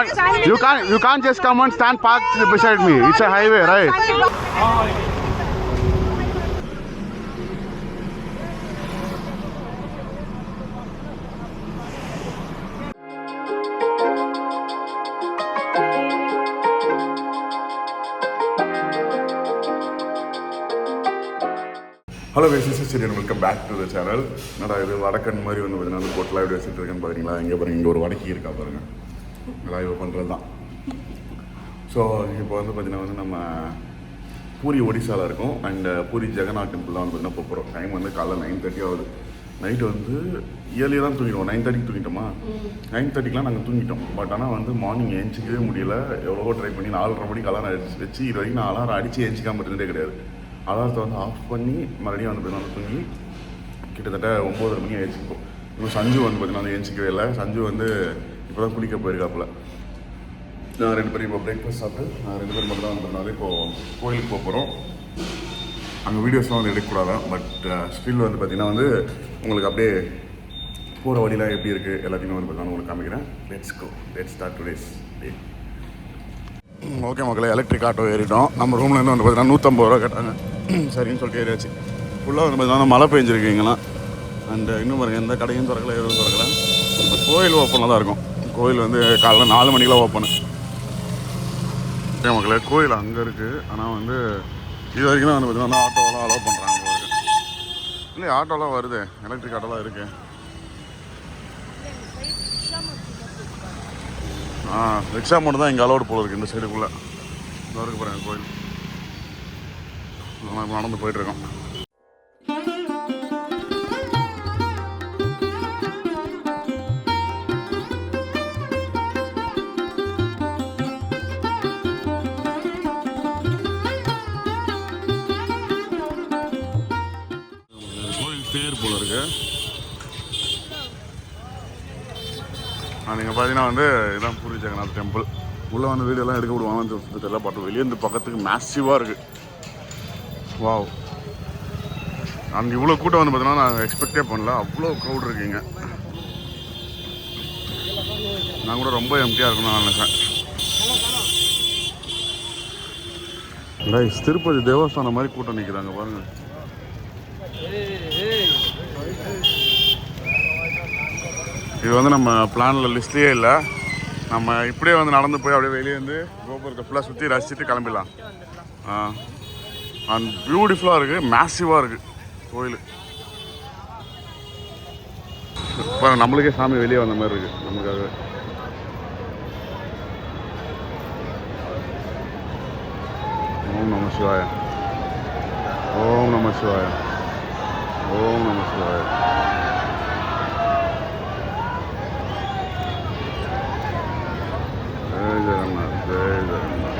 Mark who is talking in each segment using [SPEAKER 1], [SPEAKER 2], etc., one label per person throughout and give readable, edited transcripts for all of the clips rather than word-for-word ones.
[SPEAKER 1] can't just come and stand parked beside me. It's a highway, right? Hello சரி welcome back to the channel. என்னடா இது வடக்கன் மாதிரி வந்து பார்த்தீங்கன்னா போட்டெலாம் எப்படி வச்சுட்டு இருக்கேன்னு பார்த்தீங்களா? இங்கே பாருங்கள், இங்கே ஒரு வடக்கி இருக்கா பாருங்கள். லைவ் பண்ணுறது தான். ஸோ இப்போ வந்து பார்த்தீங்கன்னா வந்து நம்ம பூரி ஒடிசாவில் இருக்கும். அண்ட் பூரி ஜெகநாத் டெம்பிள் தான் வந்து பார்த்தீங்கன்னா போகிறோம். டைம் வந்து காலைல 9:30 ஆகுது. நைட்டு வந்து இயர்லியாக தான் தூங்கிடுவோம். 9:30 தூங்கிட்டோமா? 9:30க்கெலாம் நாங்கள் தூங்கிட்டோம். பட் ஆனால் வந்து மார்னிங் ஏஞ்சிக்கவே முடியல. எவ்வளவோ ட்ரை பண்ணி 4:30 மணிக்கு அலாரம் வச்சு இது வரைக்கும் நான் அலாரம் அடித்து ஏஞ்சிக்காமல் இருந்ததே கிடையாது. அலாரத்தை வந்து ஆஃப் பண்ணி மறுபடியும் வந்து பார்த்தீங்கன்னா தூங்கி கிட்டத்தட்ட 9:30 மணி ஆயிடுச்சு. இன்னும் சஞ்சு வந்து பார்த்தீங்கன்னா வந்து ஏஞ்சிக்கவே இல்லை. சஞ்சு வந்து இப்போ தான் குளிக்க போயிருக்காப்புல. நான் 2 பேரும் இப்போ பிரேக்ஃபாஸ்ட் சாப்பிட்டு நான் 2 பேர் மட்டும் தான் வந்துருந்தாலும் இப்போது கோயிலுக்கு போக போகிறோம். அங்கே வீடியோஸ்லாம் வந்து எடுக்கக்கூடாதான். பட் ஸ்டில் வந்து பார்த்திங்கன்னா வந்து உங்களுக்கு அப்படியே போகிற வழியெலாம் எப்படி இருக்குது எல்லாத்தையுமே வந்து பார்த்தீங்கன்னா உங்களுக்கு காமிக்கிறேன். Let's start today's day. Okay மக்களே, எலக்ட்ரிக் ஆட்டோ ஏறிட்டோம். நம்ம ரூம்லேருந்து வந்து பார்த்தீங்கன்னா 150 ரூபா கேட்டாங்க. சரின்னு சொல்லிட்டு ஏறியாச்சு. ஃபுல்லாக வந்து பார்த்தீங்கன்னா மழை பெஞ்சிருக்கீங்களாம். அண்ட் இன்னும் பாருங்கள், எந்த கடையும் திறக்கல, எதுவும் திறக்கல. கோயில் ஓப்பனில் தான் இருக்கும். கோயில் வந்து காலைல 4 மணிக்கெலாம் ஓப்பனு. ஓகே மக்களே, கோயில் அங்கே இருக்குது. ஆனால் வந்து இது வரைக்கும் வந்து பார்த்தீங்கன்னா ஆட்டோவெல்லாம் அலோவ் பண்ணுறாங்க உங்களுக்கு. இல்லை ஆட்டோலாம் வருது, எலக்ட்ரிக் ஆட்டோலாம் இருக்குது. ரிக்ஷா மட்டும் தான் இங்கே அலோடு போல இருக்குது இந்த சைடுக்குள்ளே. இதாக இருக்கு பாருங்கள் கோயில். நம்ம நடந்து போயிட்டுருக்கோம். கோயில் தேர் போல இருக்கு. நீங்கள் பார்த்தீங்கன்னா வந்து இதுதான் பூரி ஜெகநாத் டெம்பிள். உள்ளே வந்து வீடியோலாம் எடுக்க விடுவாங்கன்னு சொல்லிட்டு தெரியல. பட் வெளியே இந்த பக்கத்துக்கு மேசிவாக இருக்குது. வாவ், அங்கே இவ்வளோ கூட்டம் வந்து பார்த்தீங்கன்னா நான் எக்ஸ்பெக்டே பண்ணல. அவ்வளோ க்ரௌட் இருக்கீங்க. நான் கூட ரொம்ப எம்டியாக இருக்கணும்னு நான் நினைச்சேன். திருப்பதி தேவஸ்தானம் மாதிரி கூட்டம் நிற்கிறாங்க பாருங்கள். இது வந்து நம்ம பிளானில் லிஸ்ட்லேயே இல்லை. நம்ம இப்படியே வந்து நடந்து போய் அப்படியே வெளியே வந்து கோபுரத்தை ஃபுல்லாக சுற்றி ரசிச்சுட்டு கிளம்பிடலாம். அண்ட் பியூட்டிஃபுல்லாக இருக்குது, மேசிவாக இருக்குது கோயில். இப்போ நம்மளுக்கே சாமி வெளியே வந்த மாதிரி இருக்குது நமக்காக. ஓம் நம சிவாய, ஓம் நம சிவாய, ஓம் நம சிவாய. ஜெய் ஜெகநாத், ஜெய் ஜெகநாத்.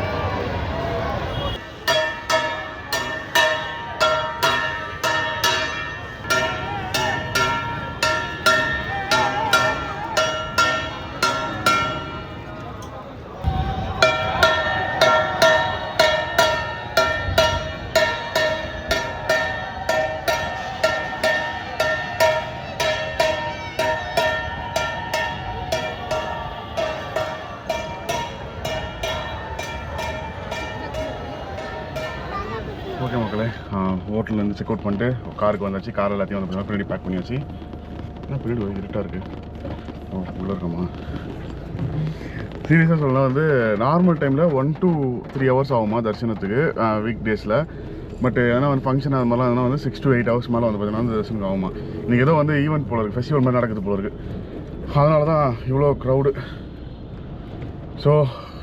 [SPEAKER 1] ஓகே மக்களே, ஹோட்டல்லேருந்து செக் அவுட் பண்ணிட்டு காருக்கு வந்தாச்சு. கார் எல்லாத்தையும் வந்து பார்த்தீங்கன்னா பின்னாடி பேக் பண்ணியாச்சு. ஏன்னா பின்னாடி இருட்டாக இருக்குது. உள்ளே இருக்கோமா? சீரியஸாக சொல்லலாம் வந்து நார்மல் டைமில் 1 to 3 hours ஆகுமா தரிசனத்துக்கு வீக் டேஸில். பட் ஏன்னா வந்து ஃபங்க்ஷன் அது மாதிரிலாம் எதனா வந்து 6 to 8 hours மேலே வந்து பார்த்தீங்கன்னா வந்து தரிசனம் ஆகுமா. இன்றைக்கி ஏதோ வந்து ஈவெண்ட் போல இருக்குது, ஃபெஸ்டிவல் மாதிரி நடக்குது போல இருக்குது. அதனால தான் இவ்வளோ க்ரௌடு. ஸோ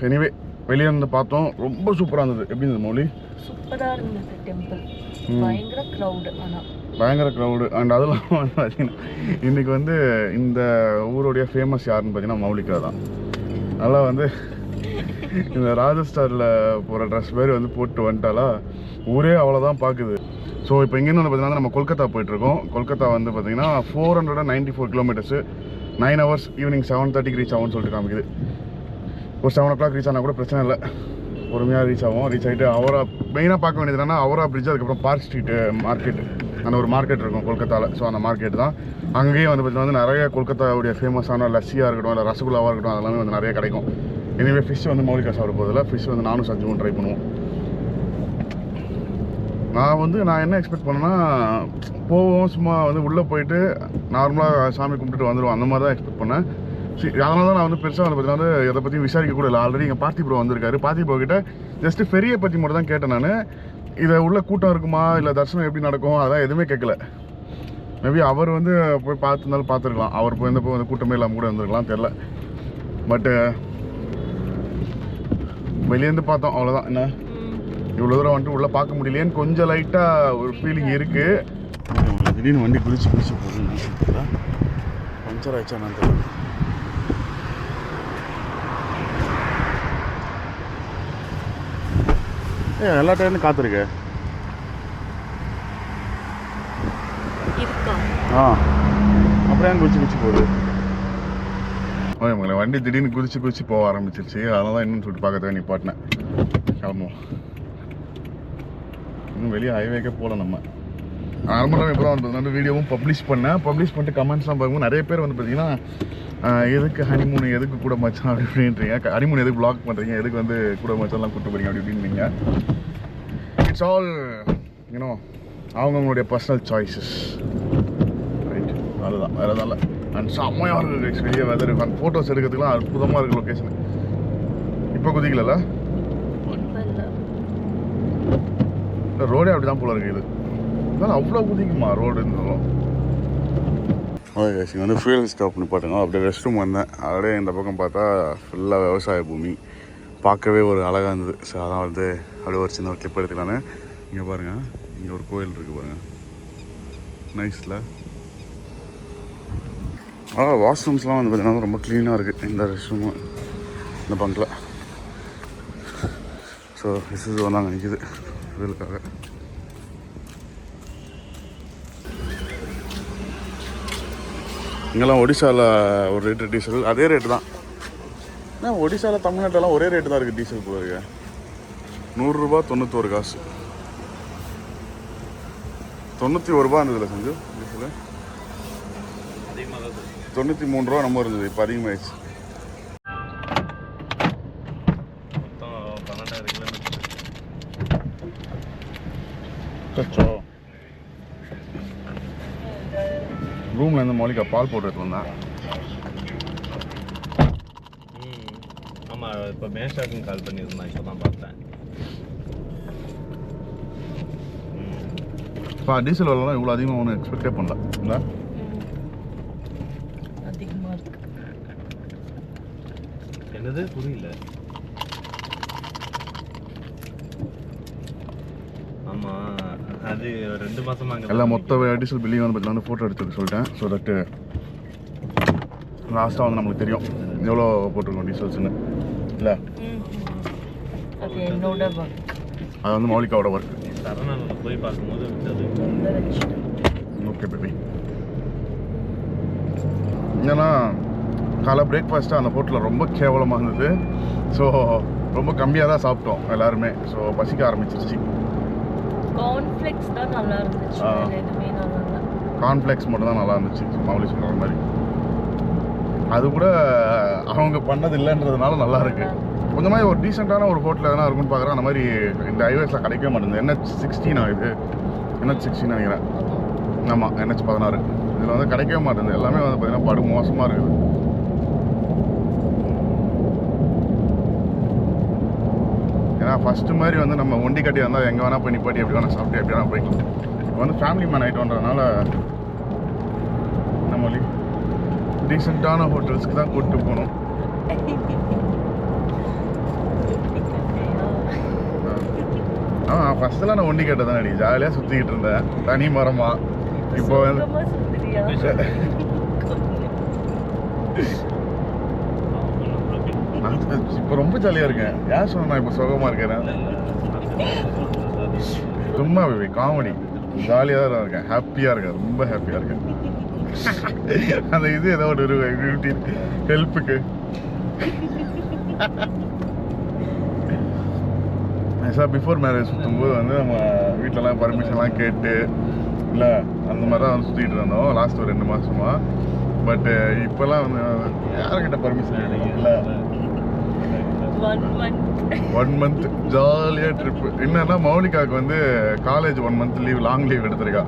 [SPEAKER 1] எனிவே வெளியே வந்து பார்த்தோம். ரொம்ப சூப்பராக இருந்தது. எப்படி இருந்தது மௌலி?
[SPEAKER 2] சூப்பராக இருந்தது டெம்பிள். பயங்கர க்ரௌடு. ஆனால்
[SPEAKER 1] பயங்கர க்ரௌடு. அண்ட் அதெல்லாம் வந்து பார்த்தீங்கன்னா இன்றைக்கி வந்து இந்த ஊருடைய ஃபேமஸ் யாருன்னு பார்த்தீங்கன்னா மௌலிகா தான். நல்லா வந்து இந்த ராஜஸ்டாரில் போகிற ட்ரெஸ் மாதிரி வந்து போட்டு வந்துட்டாலா ஊரே அவ்வளோதான் பார்க்குது. ஸோ இப்போ இங்கேருந்து வந்து பார்த்தீங்கன்னா நம்ம கொல்கத்தா போயிட்டுருக்கோம். கொல்கத்தா வந்து பார்த்தீங்கன்னா 494 கிலோமீட்டர்ஸு, 9 hours. ஈவினிங் 7:30 ரீச் ஆகும்னு சொல்லிட்டு காமிக்குது. ஒரு 7 o'clock ரீச் ஆனால் கூட பிரச்சனை இல்லை, பொறுமையாக ரீச் ஆகும். ரீச் ஆகிட்டு அவரா மெயினாக பார்க்க வேண்டியது என்னன்னா அவரா பிரிட்ஜ், அதுக்கப்புறம் பார்க் ஸ்ட்ரீட்டு மார்க்கெட். அந்த ஒரு மார்க்கெட் இருக்கும் கொல்கத்தாவில். ஸோ அந்த மார்க்கெட் தான். அங்கேயே வந்து பார்த்தீங்கன்னா வந்து நிறைய கொல்கத்தாவுடைய ஃபேமஸான லஸ்ஸியாக இருக்கட்டும், இல்லை ரசகுல்லாவாக இருக்கட்டும், அதெல்லாமே வந்து நிறைய கிடைக்கும். எனிவே ஃபிஷ் வந்து மௌலிகா சாப்பிட போதில்ல, ஃபிஷ் வந்து நானும் சஞ்சுவும் ட்ரை பண்ணுவோம். நான் என்ன எக்ஸ்பெக்ட் பண்ணேன்னா, போவோம் சும்மா வந்து உள்ளே போயிட்டு நார்மலாக சாமி கும்பிட்டுட்டு வந்துடுவோம், அந்த மாதிரி தான் எக்ஸ்பெக்ட் பண்ணேன். அதனால தான் நான் வந்து பெருசாக வந்து பார்த்தீங்கன்னா எதை பற்றி விசாரிக்க கூட இல்லை. ஆல்ரெடி எங்கள் பார்த்தி ப்ரோ வந்திருக்காரு. பார்த்தி ப்ரோ கிட்ட ஜஸ்ட்டு ஃபெரியை பற்றி மட்டும் தான் கேட்டேன் நான். இதை உள்ள கூட்டம் இருக்குமா இல்லை தரிசனம் எப்படி நடக்கும் அதெல்லாம் எதுவுமே கேட்கல. மேபி அவர் வந்து போய் பார்த்துருந்தாலும் பார்த்துருக்கலாம், அவர் போயிருந்தப்போ வந்து கூட்டமே இல்லாமல் கூட வந்துருக்கலாம், தெரில. பட்டு வெளியேருந்து பார்த்தோம், அவ்வளோதான். என்ன இவ்வளோ தூரம் வந்துட்டு உள்ளே பார்க்க முடியலையேன்னு கொஞ்சம் லைட்டாக ஒரு ஃபீலிங் இருக்குது. திடீர்னு வண்டி குதிச்சு போகுது, பஞ்சர் ஆயிடுச்சா நான் தெரியல. எல்லா டைம்லையும் காத்திருக்கு. அப்புறம் ஏன் குதிச்சு போகுது? ஓகே மகளே, வண்டி திடீர்னு குதிச்சு போக ஆரம்பிச்சிருச்சு. அதனால தான் இன்னும் சொல்லிட்டு பார்க்கறதுக்கு நிப்பாட்டினேன். கிளம்புவோம். இன்னும் வெளியே ஹைவேக்கே போகல. நம்ம நார்மலாக இப்போ தான் வந்து வீடியோவும் பப்ளிஷ் பண்ணிட்டு கமெண்ட்ஸ்லாம் பார்க்கும்போது நிறைய பேர் வந்து பார்த்தீங்கன்னா எதுக்கு ஹனிமூன், எதுக்கு கூட மச்சான் அப்படி இப்படின்றீங்க, ஹனிமூன் எதுக்கு ப்ளாக் பண்ணுறீங்க, எதுக்கு வந்து கூட மச்சான்லாம் கூப்பிட்டு போகிறீங்க அப்படி இப்படின்றீங்க. இட்ஸ் ஆல் யூனோ அவங்கவுங்களுடைய பர்சனல் சாய்ஸஸ், ரைட்? அதுதான், வேறு எதாவது இல்லை. அண்ட் செம்மையாக இருக்குது வெளியே வெதர். அந்த ஃபோட்டோஸ் எடுக்கிறதுக்குலாம் அற்புதமாக இருக்குது லொக்கேஷன். இப்போ குதிக்கல ரோடே அப்படி தான் போல இருக்குது. இது அதனால் அவ்வளோ குதிக்குமா ரோடுன்னு சொல்லுவோம். ஓகே கைஸ், இங்கே வந்து ஃபியூயல் ஸ்டாப் நிப்பாட்டுங்க. அப்படியே ரெஸ்ட் ரூம் வந்தேன். அப்படியே இந்த பக்கம் பார்த்தா ஃபுல்லாக விவசாய பூமி, பார்க்கவே ஒரு அழகாக இருந்தது. ஸோ அதான் வந்து அப்படியே ஒரு சின்ன ஒரு கிளிப் எடுத்துக்கலான்னு. இங்கே பாருங்கள், இங்கே ஒரு கோயில் இருக்குது பாருங்கள், நைஸில். வாஷ்ரூம்ஸ்லாம் வந்து பார்த்தீங்கன்னா ரொம்ப க்ளீனாக இருக்குது இந்த ரெஸ்ட் ரூமு, இந்த பங்கில். ஸோ இஸ் வந்தாங்க நிற்கிது இதுக்காக. இங்கெல்லாம் ஒடிசாவில் ஒரு ரேட்டு டீசல், அதே ரேட்டு தான். ஏன்னா ஒடிசாவில் தமிழ்நாட்டெல்லாம் ஒரே ரேட்டு தான் இருக்குது டீசல் போக. 100 ரூபா 91 காசு, 91 ரூபா இருந்ததில்ல செஞ்சு டீசலு. 93 ரூபா நம்ம இருந்தது, இப்போ அதிகமாகிடுச்சு. ரூமில் இருந்து மௌலிகா பால் போட்டுட்டு வந்தேன்.
[SPEAKER 3] ஆமாம், இப்போ மேஷாக்கும் கால் பண்ணியிருந்தேன், இப்போ தான் பார்த்தேன்.
[SPEAKER 1] டீசல் விலைலாம் இவ்வளோ அதிகமாக ஒன்றும் எக்ஸ்பெக்டே பண்ணல. இல்லை
[SPEAKER 2] அதிகமாக இருக்கு.
[SPEAKER 3] என்னது புரியல? ஆமாம், அது 2 மாதமாக
[SPEAKER 1] எல்லாம் மொத்த டீசல் பில்லையும் வந்து பார்த்தீங்கன்னா ஃபோட்டோ எடுத்துக்க சொல்லிட்டேன். ஸோ தட்டு லாஸ்ட்டாக வந்து நம்மளுக்கு தெரியும் எவ்வளோ போட்டிருக்கோம் டீசல்ஸ்ன்னு. இல்லை
[SPEAKER 2] அது என்னோட ஒர்க்,
[SPEAKER 1] அது வந்து மௌலிகாவோட ஒர்க்.
[SPEAKER 3] சரணாவில் போய் பார்க்கும்போது விட்டது.
[SPEAKER 1] Okay baby. என்னன்னா காலை பிரேக்ஃபாஸ்ட்டு அந்த ஹோட்டலில் ரொம்ப கேவலமாக இருந்தது. ஸோ ரொம்ப கம்மியாக தான் சாப்பிட்டோம் எல்லாருமே. ஸோ பசிக்க ஆரம்பிச்சிருச்சு.
[SPEAKER 2] கார்ன்ஃப்ளெக்ஸ் தான் நல்லா இருந்துச்சு, எதுவுமே நல்லா இல்லை.
[SPEAKER 1] கார்ன்ஃப்ளெக்ஸ் மட்டும் தான் நல்லா இருந்துச்சு, மௌலி சொல்கிற மாதிரி. அது கூட அவங்க பண்ணது இல்லைன்றதுனால நல்லா இருக்குது. கொஞ்சமாக ஒரு டீசெண்டான ஒரு ஹோட்டல் எதனா இருக்குன்னு பார்க்குறேன். அந்த மாதிரி இந்த ஹைவேஸில் கிடைக்கவே மாட்டேங்குது. NH16 இது NH16 நினைக்கிறேன். ஆமாம், NH16 இதில் வந்து கிடைக்கவே மாட்டேங்குது. எல்லாமே வந்து பார்த்திங்கன்னா படு மோசமாக இருக்குது. ஏன்னா ஃபஸ்ட்டு மாதிரி வந்து நம்ம ஒண்டி கட்டி வந்தால் எங்கே வேணால் போய் நிப்பாட்டி எப்படி வேணால் சாப்பிட்டு எப்படி வேணால் போய்க்கலாம். இப்போ வந்து ஃபேமிலி மேன் ஆகிட்டோன்றதுனால நம்ம டீசெண்டான ஹோட்டல்ஸ்க்கு தான் கூப்பிட்டு போகணும். ஃபஸ்ட்டெல்லாம் நான் ஒண்டி கேட்ட தான் அடி ஜாலியாக சுற்றிக்கிட்டு இருந்தேன் தனி மரமா. இப்போ வந்து இப்போ ரொம்ப ஜாலியாக இருக்கேன். ஏன் சொன்ன நான் இப்போ சுகமாக இருக்கேன்? சும்மா பேபி காமெடி, ஜாலியாக தான் இருக்கேன், ஹாப்பியாக இருக்கேன், ரொம்ப ஹாப்பியாக இருக்கேன். அந்த இது ஏதோ ஒரு ஹெல்ப்புக்கு சார் பிஃபோர் மேரேஜ் சுற்றும்போது வந்து நம்ம வீட்டிலலாம் பர்மிஷன்லாம் கேட்டு இல்லை அந்த மாதிரி தான் வந்து சுற்றிக்கிட்டு இருந்தோம் லாஸ்ட் ஒரு 2 மாதமா. பட்டு இப்போல்லாம் வந்து யார்கிட்ட பர்மிஷன் இல்லை.
[SPEAKER 2] 1 month
[SPEAKER 1] 1 month ஜாலியாக ட்ரிப்பு. என்னன்னா மௌலிகாவுக்கு வந்து college 1 month leave, long leave எடுத்திருக்கா.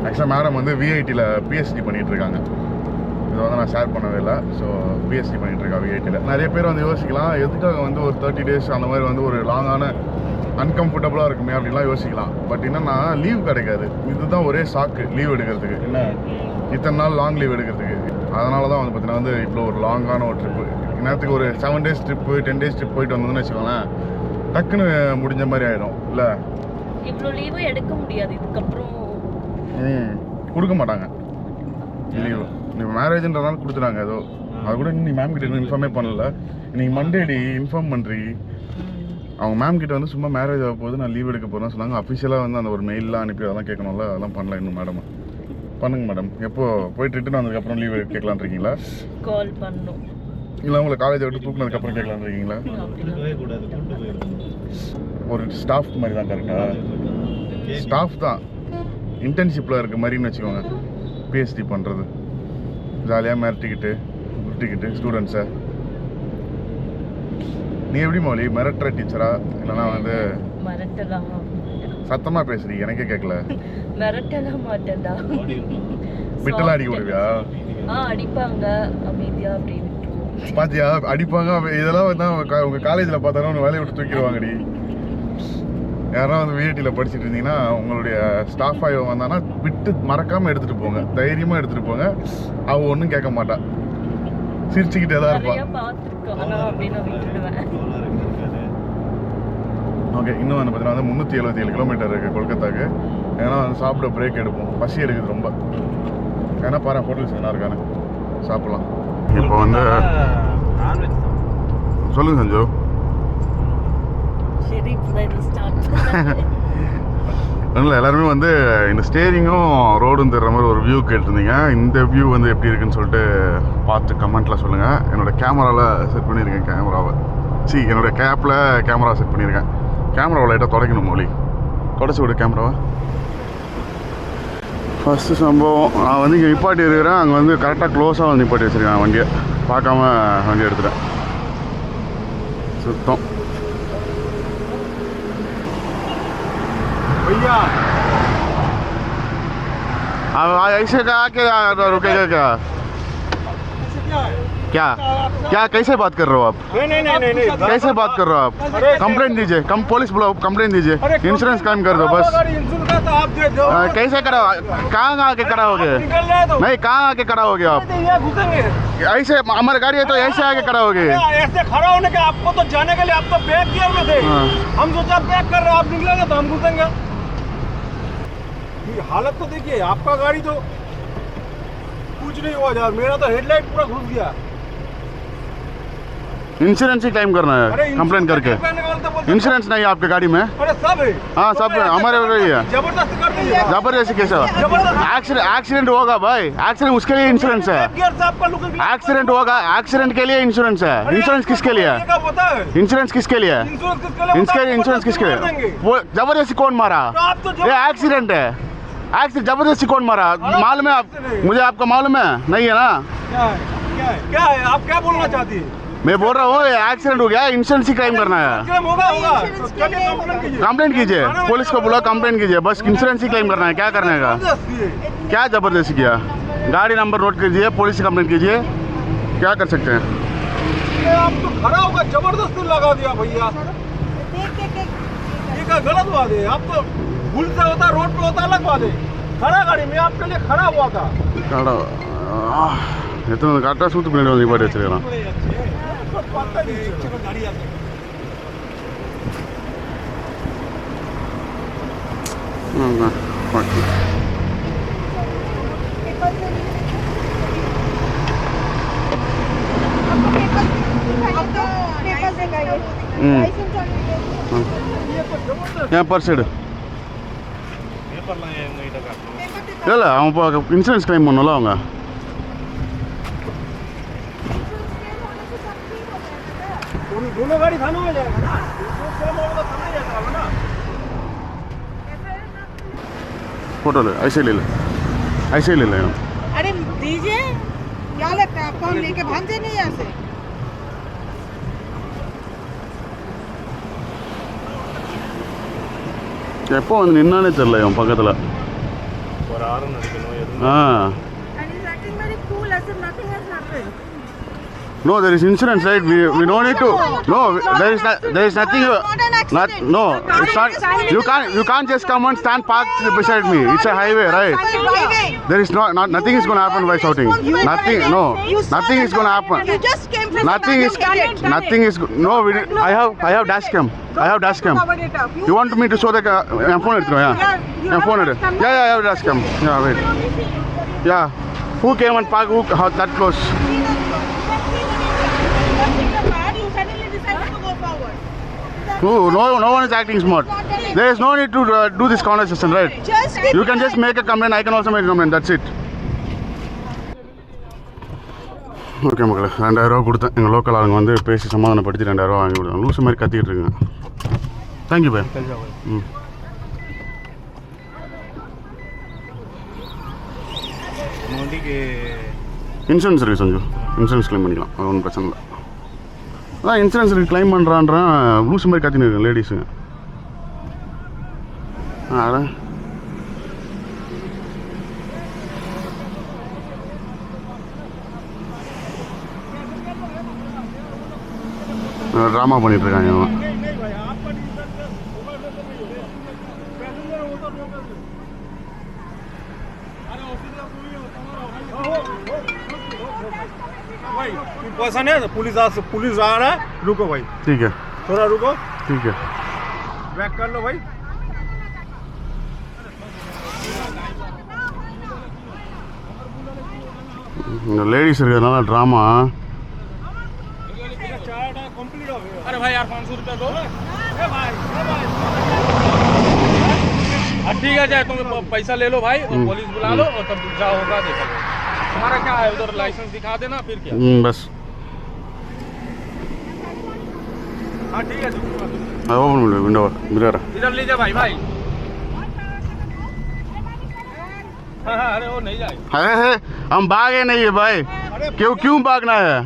[SPEAKER 1] ஆக்சுவலாக மேடம் வந்து விஐடியில் பிஎஸ்டி பண்ணிகிட்டு இருக்காங்க. இதை வந்து நான் ஷேர் பண்ணவே இல்லை. ஸோ பிஎஸ்டி பண்ணிகிட்டு இருக்கா விஐடியில். நிறைய பேர் வந்து யோசிக்கலாம், எதுக்காக வந்து ஒரு 30 days அந்த மாதிரி வந்து ஒரு லாங்கான அன்கம்ஃபர்டபுளாக இருக்குமே அப்படின்லாம் யோசிக்கலாம். பட் என்னன்னா லீவ் கிடைக்காது. இதுதான் ஒரே சாக்கு லீவ் எடுக்கிறதுக்கு. என்ன இத்தனை நாள் லாங் லீவ் எடுக்கிறதுக்கு. அதனால தான் வந்து பார்த்தீங்கன்னா வந்து இவ்வளோ ஒரு லாங்கான ஒரு ட்ரிப்பு. நேரத்துக்கு ஒரு 7 days ட்ரிப்பு 10 days ட்ரிப் போயிட்டு வந்தோம்னு வச்சுக்கோங்களேன், டக்குன்னு முடிஞ்ச மாதிரி ஆகிடும். இல்லை
[SPEAKER 2] இவ்வளோ லீவு எடுக்க முடியாது இதுக்கப்புறம்.
[SPEAKER 1] கொடுக்க மாட்டாங்க லீவு. நீ மேரேஜ்ன்றதுனால கொடுத்துட்டாங்க ஏதோ. அது கூட நீ மேம் கிட்ட இன்ஃபார்மே பண்ணல. இன்னைக்கு மண்டேடி இன்ஃபார்ம் பண்ணுறீ. அவங்க மேம் கிட்ட வந்து சும்மா மேரேஜ் ஆக போது நான் லீவ் எடுக்க போகிறேன்னு சொன்னாங்க. அஃபிஷியலாக வந்து அந்த ஒரு மெயிலெலாம் அனுப்பி அதெல்லாம் கேட்கணும்ல, அதெல்லாம் பண்ணல இன்னும். மேடம் பண்ணுங்க மேடம். எப்போ போயிட்டு ரிட்டன் வந்ததுக்கப்புறம் லீவ் கேட்கலான் இருக்கீங்களா?
[SPEAKER 2] கால் பண்ணோம்.
[SPEAKER 1] இல்லை உங்களை காலேஜை விட்டு தூக்குனதுக்கப்புறம் கேட்கலான் இருக்கீங்களா? ஒரு ஸ்டாஃப் மாதிரி தான். கரெக்டாக ஸ்டாஃப் தான். இன்டர்ன்ஷிப்பில் இருக்க மாதிரின்னு வச்சுக்கோங்க பிஹெச்டி பண்ணுறது. ஜாலியாக மிரட்டிக்கிட்டு ஸ்டூடெண்ட்ஸை. நீ எப்படி மௌலி மிரட்டுற டீச்சரா இல்லைன்னா வந்து
[SPEAKER 2] மிரட்டலாம்?
[SPEAKER 1] சத்தமாக பேசுறீ, எனக்கே கேட்கல.
[SPEAKER 2] மிரட்டலாம் மாட்டேன்டா.
[SPEAKER 1] விட்டெல்லாம் அடிக்க விடுவியா?
[SPEAKER 2] அடிப்பாங்க, அமைதியா அப்படி விட்டுருவோம்.
[SPEAKER 1] பாத்தியா அடிப்பாங்க. இதெல்லாம் வந்து உங்கள் காலேஜில் பார்த்தாலும் உங்கள் வேலையை விட்டு தூக்கிடுவாங்கடி. யாராவது வந்து விஐடியில் படிச்சுட்டு இருந்தீங்கன்னா உங்களுடைய ஸ்டாஃப் ஆகி வந்தானா விட்டு மறக்காமல் எடுத்துகிட்டு போங்க. தைரியமாக எடுத்துகிட்டு போங்க. அவள் ஒன்றும் கேட்க மாட்டா, சிரிச்சுக்கிட்டே தான் இருப்பாள். ஓகே, இன்னும் வந்து பார்த்தீங்கன்னா வந்து 377 கிலோமீட்டர் இருக்குது கொல்கத்தாக்கு. ஏன்னா வந்து சாப்பிட பிரேக் எடுப்போம். பசி எடுக்குது ரொம்ப. ஏன்னா பாரு ஹோட்டல்ஸ் என்ன இருக்கானு சாப்பிட்லாம். இப்போ வந்து சொல்லுங்க சஞ்சு. இல்லை எல்லாருமே வந்து இந்த ஸ்டேரிங்கும் ரோடும் தர்ற மாதிரி ஒரு வியூ கேட்டிருந்தீங்க. இந்த வியூ வந்து எப்படி இருக்குன்னு சொல்லிட்டு பார்த்து கமெண்ட்டில் சொல்லுங்கள். என்னோடய கேமராவில் செட் பண்ணியிருக்கேன். என்னோடய கேப்பில் கேமரா செட் பண்ணியிருக்கேன். கேமராவை லைட்டாக தொடக்கணும் மொழி. தொடச்சி விடு கேமராவை. ஃபஸ்ட்டு சம்பவம், நான் வந்து இங்கே நிப்பாட்டி இருக்கிறேன். அங்கே வந்து கரெக்டாக க்ளோஸாக வந்து நிப்பாட்டி வச்சுருக்கேன் வண்டியை. பார்க்காம வண்டி எடுத்துட்டேன். சுத்தம். भैया अब ऐसे का क्या रुकेगा? क्या क्या कैसे बात कर रहे हो आप? नहीं कैसे बात कर रहे हो आप? कंप्लेंट दीजिए, पुलिस बुलाओ, कंप्लेंट दीजिए, इंश्योरेंस क्लेम कर दो बस। कैसे करा? कहाँ आके खड़ा हो गए? नहीं, कहाँ आके खड़ा हो गए आप? ऐसे हमारी गाड़ी है तो ऐसे आके खड़ा हो गए?
[SPEAKER 4] ऐसे खड़ा होने के आपको तो जाने के लिए आप तो बैक किए हुए थे। हम सोचा बैक कर रहे, आप निकलेंगे तो हम घुसेंगे। हालत तो देखिए, आपका गाड़ी तो कुछ नहीं हुआ यार, मेरा तो हेडलाइट पूरा घुस गया।
[SPEAKER 1] इंश्योरेंस ही क्लेम करना है कंप्लेंट करके। इंश्योरेंस नहीं है आपके गाड़ी में?
[SPEAKER 4] अरे सब है।
[SPEAKER 1] हाँ सब है, हमारे ही है।
[SPEAKER 4] जबरदस्ती कर दीजिए।
[SPEAKER 1] जबरदस्ती कैसा? एक्सीडेंट होगा भाई, एक्सीडेंट उसके लिए इंश्योरेंस है। एक्सीडेंट होगा, एक्सीडेंट के लिए इंश्योरेंस है। इंश्योरेंस किसके लिए है? इंश्योरेंस किसके लिए है? इंश्योरेंस किसके लिए? वो जबरदस्ती कौन मारा? ये एक्सीडेंट है। एक्सीडेंट जबरदस्ती कौन मारा मालूम है आप? मुझे आपका मालूम है नहीं है ना?
[SPEAKER 4] क्या है आप क्या बोलना चाहती है?
[SPEAKER 1] मैं बोल रहा हूँ एक्सीडेंट हो गया, इंश्योरेंस ही क्लेम करना है। कंप्लेंट कीजिए, पुलिस को बुला, कंप्लेंट कीजिए, बस इंश्योरेंस ही क्लेम करना है। क्या करने का? क्या जबरदस्ती किया? गाड़ी नंबर नोट कीजिए, पुलिस से कंप्लेंट कीजिए, क्या कर सकते हैं?
[SPEAKER 4] आप तो खड़ा होगा, जबरदस्ती लगा दिया भैया। ये क्या गलत बात है? आप तो भूल से होता, रोड पे होता अलग बात है। खड़ा गाड़ी में आपके लिए खड़ा हुआ था।
[SPEAKER 1] எத்தனை கரெக்டாக சூத்து பின்னாடி வந்து நிப்பாட்டி வச்சிருக்கலாம். ஏன் பர்ஸ் எடு. இல்லை அவன் இப்போ இன்சூரன்ஸ் கிளைம் பண்ணல அவங்க.
[SPEAKER 4] दोनों गाड़ी थाने में जाएगा ना, थाने जाता होगा ना।
[SPEAKER 1] फोटो ले, ऐसे ले ले, ऐसे ले ले।
[SPEAKER 5] अरे दीजिए, क्या लगता है आप फोन लेके भाग जाए नहीं यहाँ से?
[SPEAKER 1] எப்போ வந்து நின்னானே தெரியல இவன் பக்கத்தில்.
[SPEAKER 3] ஒரு ஆரம் அடிக்கணும் எதுவும்.
[SPEAKER 5] And he's acting very cool as if nothing has happened.
[SPEAKER 1] No, there is insurance, right? We don't need to. No, there is nothing.
[SPEAKER 5] Not an accident.
[SPEAKER 1] No, it's not. You can't just come and stand parked beside me. It's a highway, right? There is nothing is going to happen by shouting. Nothing. No, nothing is going to happen.
[SPEAKER 5] You just came from
[SPEAKER 1] Nothing is. Nothing is. No, I have dash cam. I have dash cam.
[SPEAKER 5] covered it up.
[SPEAKER 1] You want me to show the my phone? Yeah. My phone. Yeah, I have dash cam. Yeah, wait. Yeah. Who came and parked? How that close?
[SPEAKER 5] You suddenly decided to go forward.
[SPEAKER 1] No one is acting smart. There is no need to do this conversation, right?
[SPEAKER 5] Just keep
[SPEAKER 1] You can just make a complaint. I can also make a complaint. That's it. Okay மக்களே, 2000 கொடுத்தேன். எங்கள் local ஆளுங்க வந்து பேசி சமாதானப்படுத்தி 2000 வாங்கி கொடுத்தாங்க. லூசு மாதிரி கத்திக்கிட்டு இருக்குங்க. Thank you bye. ம்.
[SPEAKER 3] வண்டிக்கு
[SPEAKER 1] இன்சூரன்ஸ் இருக்குது சஞ்சு. இன்சூரன்ஸ் க்ளைம் பண்ணிக்கலாம், அது ஒன்றும் பிரச்சனை இல்லை. அதான் இன்சூரன்ஸ் க்ளைம் பண்ணுறான்றேன். லூசு மாதிரி கத்தின்னு இருக்கேன் லேடிஸுங்க. அதான் ட்ராமா பண்ணிகிட்ருக்காங்க அவன்.
[SPEAKER 4] भाई पैसा नहीं है, पुलिस आ रहा है, रुको भाई,
[SPEAKER 1] ठीक है,
[SPEAKER 4] थोड़ा रुको,
[SPEAKER 1] ठीक है.
[SPEAKER 4] बैक कर लो भाई.
[SPEAKER 1] இந்த லேடிஸ் இருக்கிறதுனால ட்ராமா.
[SPEAKER 3] अरे भाई यार 500 रुपया दो. ठीक है, चाहे तुम पैसा ले लो भाई और पुलिस बुला लो और तब जा होगा देखा लो. हमारा क्या है, उधर लाइसेंस दिखा देना फिर क्या.
[SPEAKER 1] बस
[SPEAKER 4] हाँ ठीक है,
[SPEAKER 1] ओपन विंडो मिरर.
[SPEAKER 3] इधर ले जा भाई. हाँ अरे वो नहीं जाएगा.
[SPEAKER 1] है हम भागे नहीं है भाई. क्यों भागना है?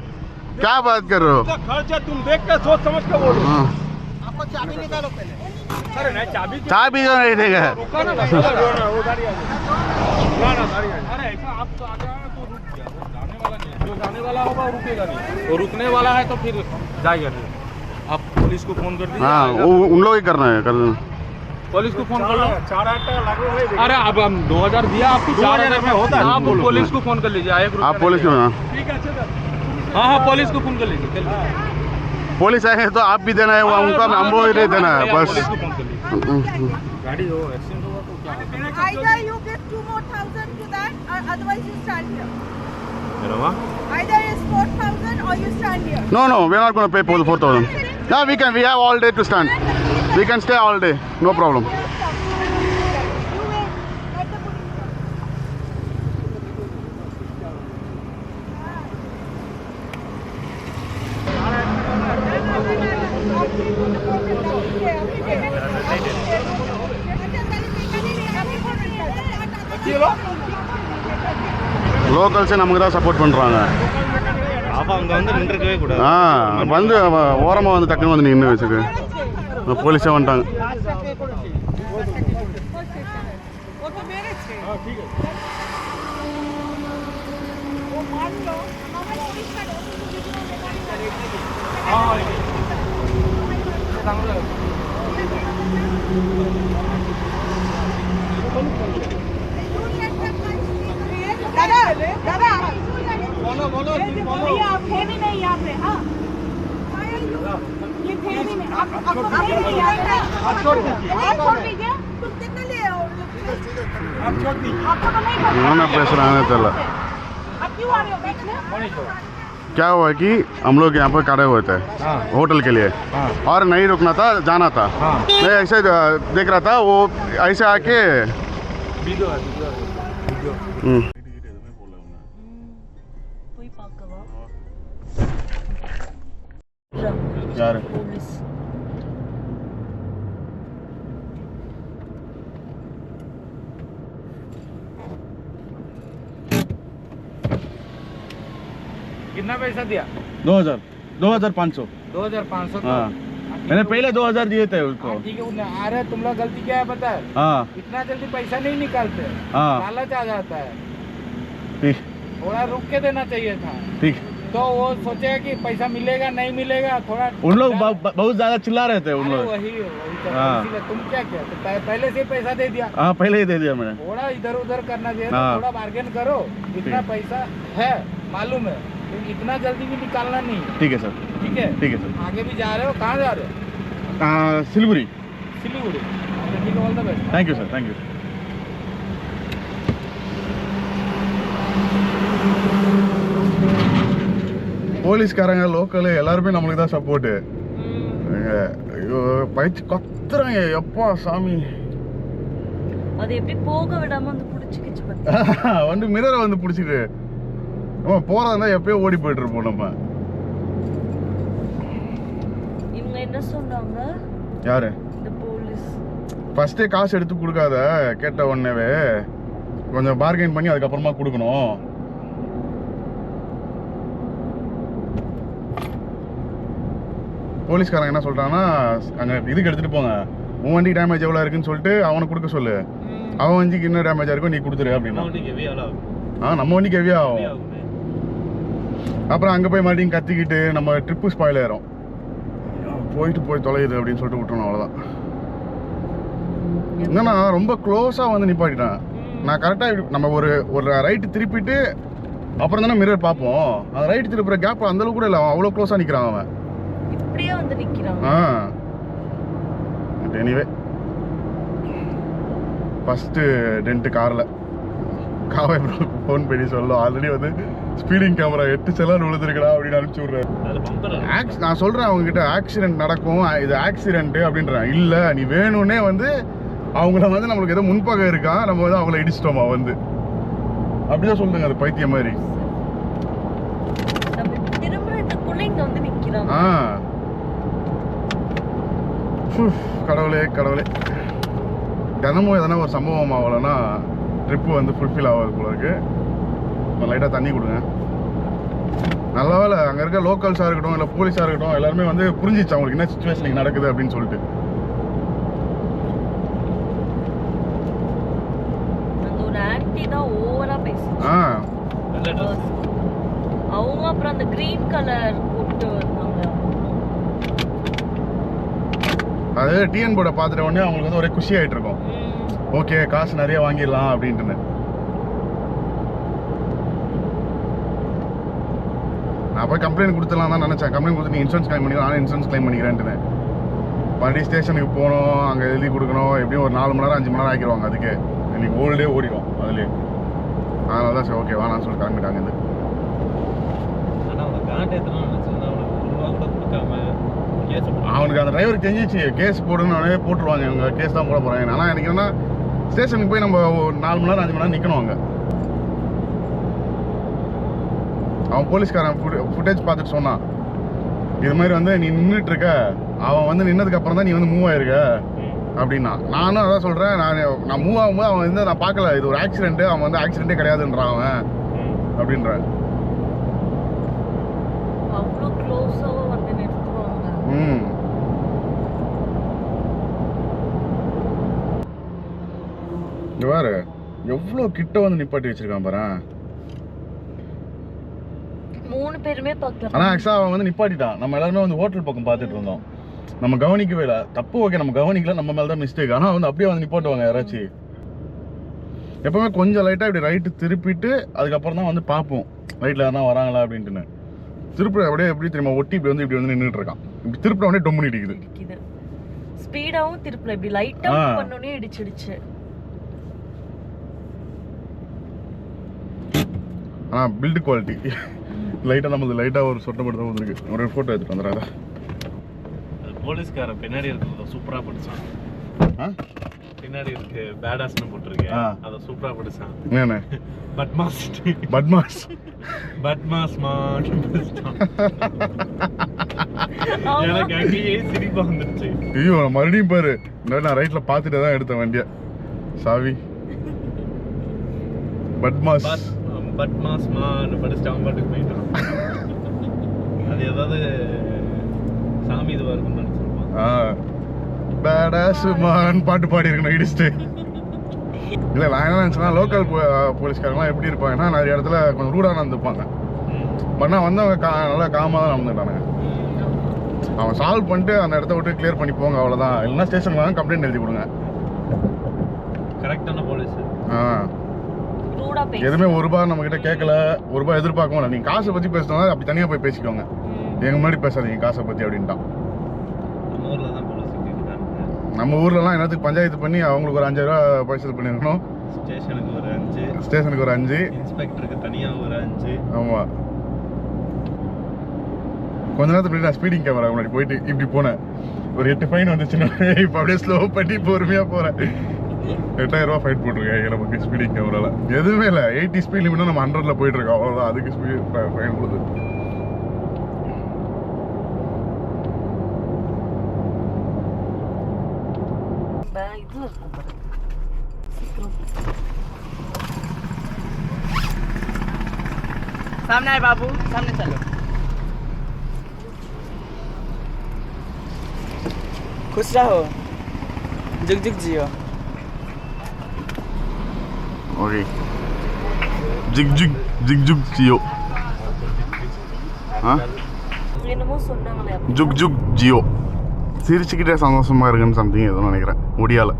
[SPEAKER 1] क्या बात कर रहे हो?
[SPEAKER 4] खर्च है, तुम देख के सोच समझ के बोलो.
[SPEAKER 1] हाँ.
[SPEAKER 4] आपको चाबी निकालो पहले. अरे नहीं, चाबी
[SPEAKER 1] चाबी तो नहीं देगा.
[SPEAKER 4] रुका ना, वो गाड़ी आ जाए. अरे ऐसा आप तो आ जाओ तो रुक गया, वो जाने वाला नहीं है. जो जाने वाला होगा वो रुकेगा नहीं. वो रुकने वाला है तो फिर जाएगा नहीं. आप पुलिस को फोन कर दीजिए.
[SPEAKER 1] हाँ, उन लोग ही करना है, कर देना.
[SPEAKER 3] पुलिस को फोन कर लो.
[SPEAKER 4] 4,000 टका लागू है.
[SPEAKER 3] अरे अब हम 2000 दिया आपको,
[SPEAKER 4] 2000 में होता है.
[SPEAKER 3] आप पुलिस को फोन कर लीजिए.
[SPEAKER 1] आप पुलिस को ना.
[SPEAKER 4] ठीक है, अच्छा.
[SPEAKER 3] हाँ पुलिस को फोन कर लीजिए.
[SPEAKER 1] पुलिस आए हैं तो आप भी देना है, वो उनका हमको ही नहीं देना है बस.
[SPEAKER 3] पुलिस को फोन कर लीजिए. गाड़ी हो एक्सीडेंट हुआ तो क्या होगा?
[SPEAKER 5] either you give 2 more thousand to that or otherwise you stand here.
[SPEAKER 3] मेरा
[SPEAKER 5] Either it's 4,000 or you stand here.
[SPEAKER 1] No, we are not going to pay for the 4,000. No, we have all day to stand. We can stay all day, no problem.
[SPEAKER 5] You wait. Let the police come.
[SPEAKER 1] லோக்கல்ஸே நமக்கு தான் support பண்ணுறாங்க.
[SPEAKER 3] அப்போ அங்கே வந்து நின்றுக்கவே கூடாது.
[SPEAKER 1] வந்து ஓரமாக வந்து டக்குன்னு வந்து நின்று வச்சுக்கு போலீஸே வந்துட்டாங்க.
[SPEAKER 5] दादा बोलो भैया, आप थे भी नहीं यहाँ पे. हाँ, ये थे भी नहीं. आप थे भी नहीं यहाँ पे. आप छोड़ दीजिए. तुम कितने लिए हो?
[SPEAKER 4] आप छोड़ दीजिए.
[SPEAKER 5] आपको तो नहीं पता.
[SPEAKER 1] என்ன பேசுகிறாங்கன்னு தெரியல.
[SPEAKER 5] आप क्यों आ रहे हो बीच में?
[SPEAKER 1] क्या हुआ कि हम लोग यहाँ पर खड़े हुए थे होटल के लिए और नहीं रुकना था, जाना था. मैं ऐसे देख रहा था, वो ऐसे आके
[SPEAKER 2] போய் பார்க்கவா?
[SPEAKER 1] யாரு?
[SPEAKER 2] போலீஸ்.
[SPEAKER 3] कितना पैसा दिया?
[SPEAKER 1] 2,500.
[SPEAKER 3] 2500.
[SPEAKER 1] हाँ. मैंने पहले 2000 दिए थे उसको।
[SPEAKER 4] ठीक है अरे तुम लोग गलती क्या है पता है,
[SPEAKER 1] हाँ
[SPEAKER 4] इतना जल्दी पैसा नहीं निकालते,
[SPEAKER 1] हाँ
[SPEAKER 4] लालच आ जाता है,
[SPEAKER 1] ठीक
[SPEAKER 4] थोड़ा रुक के देना चाहिए था।
[SPEAKER 1] ठीक।
[SPEAKER 4] तो वो सोचेगा कि पैसा मिलेगा नहीं मिलेगा, थोड़ा
[SPEAKER 1] उन लोग बहुत ज्यादा चिल्ला रहे थे उन
[SPEAKER 4] अरे
[SPEAKER 1] लोग।
[SPEAKER 4] वही तो
[SPEAKER 1] हाँ।
[SPEAKER 4] इसीलिए तुम क्या किया तो पहले से ही पैसा दे दिया,
[SPEAKER 1] हाँ पहले ही दे दिया मैंने।
[SPEAKER 4] थोड़ा इधर उधर करना चाहिए,
[SPEAKER 1] हाँ।
[SPEAKER 4] थोड़ा बार्गेन करो, इतना पैसा है मालूम है, तो इतना जल्दी भी निकालना नहीं है।
[SPEAKER 1] ठीक है सर,
[SPEAKER 4] ठीक है
[SPEAKER 1] ठीक है सर।
[SPEAKER 4] आगे भी जा रहे हो, कहाँ जा रहे हो?
[SPEAKER 1] सिलीगुड़ी।
[SPEAKER 4] सिलीगुड़ी। ठीक है, all the best.
[SPEAKER 1] Thank you sir, thank you. போலீஸ்காரங்க லோக்கல் எல்லாருமே நம்மளுக்கு தான் சப்போர்ட்டு. ஐயோ பயிற்சி கத்துறாங்க எப்பா சாமி.
[SPEAKER 2] அது எப்படி போக விடாம வந்து புடிச்சுக்கிச்சு பாத்து.
[SPEAKER 1] வந்து மிரரை வந்து புடிச்சிட்டு நம்ம போறதா எப்பயோ ஓடி போயிட்டு இருப்போம் நம்ம.
[SPEAKER 2] இவங்க என்ன சொன்னாங்க?
[SPEAKER 1] யாரு?
[SPEAKER 2] இந்த போலீஸ்.
[SPEAKER 1] ஃபர்ஸ்டே காசு எடுத்து கொடுக்காத, கேட்ட உடனேவே கொஞ்சம் பார்கெயின் பண்ணி அதுக்கப்புறமா கொடுக்கணும். போலீஸ்காரங்க என்ன சொல்றாங்கன்னா அங்கே இதுக்கு எடுத்துட்டு போங்க, உன் வண்டி டேமேஜ் எவ்வளோ இருக்குன்னு சொல்லிட்டு அவனை கொடுக்க சொல்லு, அவன் வண்டிக்கு என்ன டேமேஜாக இருக்கும் நீ கொடுத்துரு அப்படின்னா. நம்ம வண்டிக்கு ஹெவியாக ஆகும். அப்புறம் அங்கே போய் மறுபடியும் கத்திக்கிட்டு நம்ம ட்ரிப்பு ஸ்பாயில் ஆயிரும். போய் தொலையுது அப்படின்னு சொல்லிட்டு விட்டுறணும், அவ்வளோதான். என்னன்னா ரொம்ப க்ளோஸாக வந்து நிப்பாட்டிட்டேன் நான். கரெக்டாக நம்ம ஒரு ரைட்டு திருப்பிட்டு அப்புறம் தானே மிரர் பார்ப்போம். அந்த ரைட்டு திருப்புற கேப் அந்த அளவுக்கு கூட இல்லை, அவன் அவ்வளோ க்ளோஸாக நிற்கிறான் அவன்.
[SPEAKER 2] இப்படியே வந்து நிக்கிறான்.
[SPEAKER 1] எனிவே ஃபர்ஸ்ட் டென்ட் கார்ல காவை ஃபோன் பண்ணி சொல்லும், ஆல்ரெடி வந்து ஸ்பீடிங் கேமரா 8 செலான் விழுந்துருக்கடா அப்படின்னு அனுப்பிச்சு விடுறேன். நான் சொல்றேன் அவங்க கிட்ட ஆக்சிடென்ட் நடக்கும், இது ஆக்சிடென்ட் அப்படின்றேன். இல்ல நீ வேணும்னே வந்து அவங்கள வந்து நம்மளுக்கு ஏதோ முன்பகை இருக்கா, நம்ம வந்து அவங்கள இடிச்சிட்டோமா வந்து அப்படிதான் சொல்லுங்க. அது பைத்தியம் மாதிரி.
[SPEAKER 2] திரும்புறதுக்குள்ள இங்க வந்து நிக்கிறான்.
[SPEAKER 1] கடவுளே கடவுளே, தினமும் எதனா ஒரு சம்பவம் ஆகலைன்னா ட்ரிப்பு வந்து ஃபுல்ஃபில் ஆகாது போல இருக்கு. லைட்டாக தண்ணி கொடுங்க. நல்ல வேலை அங்கே இருக்க லோக்கல்ஸாக இருக்கட்டும் இல்லை போலீஸாக இருக்கட்டும் எல்லாருமே வந்து புரிஞ்சிச்சு அவங்களுக்கு என்ன சுச்சுவேஷன் நடக்குது அப்படின்னு சொல்லிட்டு.
[SPEAKER 2] அந்த ஒரு ஆன்ட்டி தான் ஓவரா பேசுச்சு. அவங்க அப்புறம் அந்த கிரீன் கலர் போட்டு வந்தாங்க.
[SPEAKER 1] அது டிஎன் போர்டை பார்த்துட்ட உடனே அவங்களுக்கு வந்து ஒரே குஷி ஆகிட்டு இருக்கும். ஓகே காசு நிறைய வாங்கிடலாம் அப்படின்ட்டு. நான் போய் கம்ப்ளைண்ட் கொடுத்துலாம் தான் நினச்சேன். கம்ப்ளைண்ட் கொடுத்து நீ இன்சூரன்ஸ் கிளைம் பண்ணிக்கலாம், நானும் இன்சூரன்ஸ் கிளைம் பண்ணிக்கிறேன்ட்டு. வண்டி ஸ்டேஷனுக்கு போகணும், அங்கே எழுதி கொடுக்கணும், எப்படியும் ஒரு 4 மணி நேரம் 5 மணி நேரம் ஆக்கிடுவாங்க. அதுக்கு இன்னைக்கு ஓல்டே ஓடிடும் அதுலேயே. அதனால தான் சரி ஓகே வானான்னு சொல்லி கிளம்பிட்டாங்க. இது அவனுக்கு அந்த டிரைவருக்கு தெரிஞ்சிச்சு கேஸ் போடுன்னு போட்டுருவாங்க, இவங்க கேஸ் தான் போட போகிறாங்க. ஆனால் எனக்கு என்னன்னா ஸ்டேஷனுக்கு போய் நம்ம 4 மணி நேரம் 5 மணி நேரம் நிற்கணும் அங்கே. அவன் போலீஸ்காரன் ஃபுட்டேஜ் பார்த்துட்டு சொன்னான், இது மாதிரி வந்து நீ நின்றுட்டு இருக்க, அவன் வந்து நின்னதுக்கு அப்புறம் தான் நீ வந்து மூவ் ஆயிருக்க அப்படின்னா. நானும் அதான் சொல்கிறேன், நான் மூவ் ஆகும்போது அவன் வந்து நான் பார்க்கல, இது ஒரு ஆக்சிடென்ட்டு, அவன் வந்து ஆக்சிடென்ட்டே கிடையாதுன்றான் அவன் அப்படின்றான்.
[SPEAKER 2] அவ்வளோ க்ளோஸாக வந்து நிறுத்துவாங்க.
[SPEAKER 1] இங்க பாரு எவ்வளோ கிட்ட வந்து நிப்பாட்டி வச்சிருக்கான் பாரு.
[SPEAKER 2] 3 பேருமே பார்க்கலாம்.
[SPEAKER 1] ஆனால் ஆக்சுவலாக அவன் வந்து நிப்பாட்டிட்டான். நம்ம எல்லாருமே வந்து ஹோட்டல் பக்கம் பார்த்துட்டு இருந்தோம், நம்ம கவனிக்கவே இல்லை. தப்பு ஓகே, நம்ம கவனிக்கல, நம்ம மேலே தான் மிஸ்டேக். ஆனால் வந்து அப்படியே வந்து நிப்பாட்டுவாங்க யாராச்சும். எப்பவுமே கொஞ்சம் லைட்டாக இப்படி ரைட்டு திருப்பிட்டு அதுக்கப்புறம் தான் வந்து பார்ப்போம் ரைட்டில் யாரா வராங்களா அப்படின்ட்டுன்னு. திருப்பி அப்படியே எப்படி தெரியுமா ஒட்டி இப்படி வந்து நின்றுட்டு இருக்கான். இப்படி திருப்பிட உடனே டொம்முன்னு இடிக்குது.
[SPEAKER 2] ஸ்பீடாகவும் திருப்பல, இப்படி லைட்டாக பண்ணோன்னே இடிச்சிடுச்சு.
[SPEAKER 1] ஆனால் பில்டு குவாலிட்டி லைட்டாக நம்மளுக்கு லைட்டாக ஒரு சொட்டை மட்டும் தான் வந்துருக்கு. ஒரு ஃபோட்டோ எடுத்துட்டு வந்துடாதா?
[SPEAKER 3] போலீஸ்காரன் பின்னாடி இருக்கிறத சூப்பராக படிச்சான். பின்னாடி இருக்கு பேடாஸ்னு போட்டிருக்கேன், அதை சூப்பராக படிச்சான்.
[SPEAKER 1] என்ன
[SPEAKER 3] பட்மாஸ்
[SPEAKER 1] பட்மாஸ்
[SPEAKER 3] பட்மாஸ் எனக்கு அங்கேயே சிரிப்பா வந்துருச்சு.
[SPEAKER 1] ஐயோ நான் மறுபடியும் பாரு, நான் ரைட்ல பார்த்துட்டு தான் எடுத்தேன் வண்டியை. சாவி பட்மாஸ்
[SPEAKER 3] பட்மாஸ்மான்னு படிச்சுட்டு அவன் பாட்டுக்கு போயிட்டான். அது ஏதாவது சாமி இதுவாக இருக்குன்னு நினச்சிருப்பான்.
[SPEAKER 1] பேடாசுமான் பாட்டு பாடி இருக்கணும் இடிச்சுட்டு. இல்லை நான் என்ன நினச்சேன்னா லோக்கல் போலீஸ்காரங்களாம் எப்படி இருப்பாங்கன்னா நிறைய இடத்துல கொஞ்சம் ரூடாக நடந்துப்பாங்க. பட் வந்தவங்க நல்லா காமாக தான் நடந்துட்டானுங்க. அவன் சால்வ் பண்ணிட்டு அந்த இடத்த விட்டு கிளியர் பண்ணி போங்க, அவ்வளோதான். இல்லைன்னா ஸ்டேஷனுக்கு வாங்க, கம்ப்ளைண்ட் எழுதி கொடுங்க.
[SPEAKER 4] கரெக்டான போலீஸ்.
[SPEAKER 2] ரூடா பேசு.
[SPEAKER 1] எதுவுமே ₹1 நம்ம கிட்ட கேட்கல, ₹1 எதிர்பார்க்கவும் இல்லை. நீங்கள் காசை பற்றி பேசினா அப்படி தனியாக போய் பேசிக்கோங்க, எங்கள் முன்னாடி பேசாதீங்க காசை பற்றி அப்படின்ட்டான்.
[SPEAKER 4] நம்ம ஊரில் தான் போலீஸ் இருக்காங்க.
[SPEAKER 1] நம்ம ஊர்லலாம் என்னத்துக்கு பஞ்சாயத்து பண்ணி அவங்களுக்கு ஒரு ₹5000 பைசல் பண்ணியிருக்கணும்.
[SPEAKER 4] ஸ்டேஷனுக்கு ஒரு 5,
[SPEAKER 1] ஸ்டேஷனுக்கு ஒரு 5,
[SPEAKER 4] இன்ஸ்பெக்டருக்கு தனியாக ஒரு 5.
[SPEAKER 1] ஆமாம். கொஞ்ச நேரத்துக்கு முன்னாடி நான் ஸ்பீடிங் கேமரா முன்னாடி போயிட்டு இப்படி போனேன், ஒரு 8 ஃபைன் வந்துச்சுன்னா இப்போ அப்படியே ஸ்லோ பண்ணி பொறுமையாக போகிறேன். ₹8000 ஃபைன் போட்டிருக்கேன் நமக்கு ஸ்பீடிங் கேமராவில். எதுவுமே இல்லை, 80 ஸ்பீட் லிமிட்னா நம்ம 100ல் போயிட்டுருக்கோம், அவ்வளோதான். அதுக்கு ஸ்பீட் ஃபைன் கொடுது.
[SPEAKER 2] இது இருக்கும் பாரு.
[SPEAKER 6] सामने आए बाबू, सामने चलो। खुश रहो, जुग जुग जियो।
[SPEAKER 1] ஓகே, ஜிக் ஜிக் ஜிக் ஜுக் ஜியோ.
[SPEAKER 2] என்னமோ சொன்னாங்களே அப்போ.
[SPEAKER 1] ஜுக் ஜுக் ஜியோ. சிரிச்சுக்கிட்டே சந்தோஷமா இருக்குன்னு சம்திங் எதுவும் நினைக்கிறேன் ஒடியால.